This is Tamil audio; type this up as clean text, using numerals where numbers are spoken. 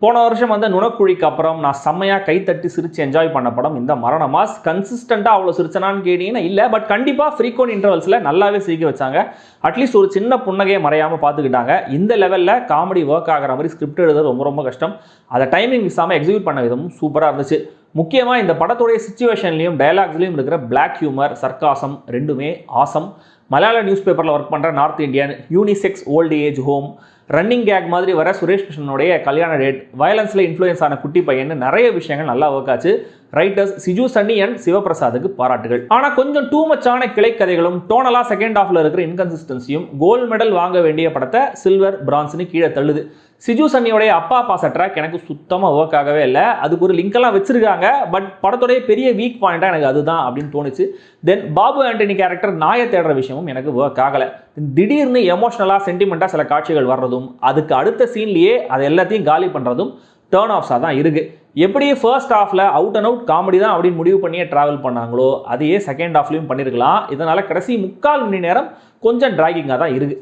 போன வருஷம் வந்து நுணக்குழிக்கு அப்புறம் நான் செம்மையாக கைத்தட்டி சிரிச்சு என்ஜாய் பண்ண படம் இந்த மரண மாஸ். கன்சிஸ்டண்ட்டாக அவ்வளோ சிரிச்சனான்னு கேட்டீங்கன்னா இல்லை, பட் கண்டிப்பாக ஃப்ரீக்வெண்ட் இன்டர்வல்ஸில் நல்லாவே சிரிக்க வச்சாங்க. அட்லீஸ்ட் ஒரு சின்ன புன்னகையை மறையாமல் பார்த்துக்கிட்டாங்க. இந்த லெவலில் காமெடி ஒர்க் ஆகிற மாதிரி ஸ்கிரிப்ட் எழுதுறது ரொம்ப ரொம்ப கஷ்டம். அதை டைமிங் மிஸ்ஸாமல் எக்ஸிக்யூட் பண்ண விதமும் சூப்பராக இருந்துச்சு. முக்கியமாக இந்த படத்துடைய சிச்சுவேஷன்லையும் டைலாக்ஸ்லையும் இருக்கிற பிளாக் ஹியூமர், சர்க்காசம் ரெண்டுமே ஆசம். மலையாள நியூஸ் பேப்பரில் ஒர்க் பண்ணுற north Indian, unisex old age home, running cake மாதிரி வர சுரேஷ் கிருஷ்ணனுடைய கல்யாண டேட், வயலன்ஸில் இன்ஃப்ளூயன்ஸ் ஆன குட்டி பையன் நிறைய விஷயங்கள் நல்லா ஒர்க் ஆச்சு. ரைட்டர்ஸ் சிஜு சன்னி அண்ட் சிவபிரசாத்துக்கு பாராட்டுகள். ஆனால் கொஞ்சம் டூ மச்சான கிளைக்கதைகளும் டோனலாக செகண்ட் ஹாஃபில் இருக்கிற இன்கன்சிஸ்டன்சியும் கோல்டு மெடல் வாங்க வேண்டிய படத்தை சில்வர் பிரான்ஸ்னு கீழே தள்ளுது. சிஜு சன்னியோடைய அப்பா பாச ட்ராக் எனக்கு சுத்தமாக ஒர்க் ஆகவே இல்லை. அதுக்கு ஒரு லிங்கெல்லாம் வச்சிருக்காங்க, பட் படத்துடைய பெரிய வீக் பாயிண்டாக எனக்கு அதுதான் அப்படின்னு தோணுச்சு. தென் பாபு ஆண்டனி கேரக்டர் நாயை தேடுற விஷயமும் எனக்கு ஒர்க் ஆகலை. திடீர்னு எமோஷனலாக சென்டிமெண்ட்டாக சில காட்சிகள் வர்றதும் அதுக்கு அடுத்த சீன்லேயே அது எல்லாத்தையும் காலி பண்ணுறதும் டேர்ன் ஆஃப்ஸாக தான் இருக்குது. எப்படி ஃபர்ஸ்ட் ஹாஃபில் அவுட் அண்ட் அவுட் காமெடி தான் அப்படின்னு முடிவு பண்ணியே ட்ராவல் பண்ணாங்களோ அதையே செகண்ட் ஹாஃப்லையும் பண்ணியிருக்கலாம். இதனால் கடைசி 3/4 மணி நேரம் கொஞ்சம் டிராகிங்காக தான் இருக்குது.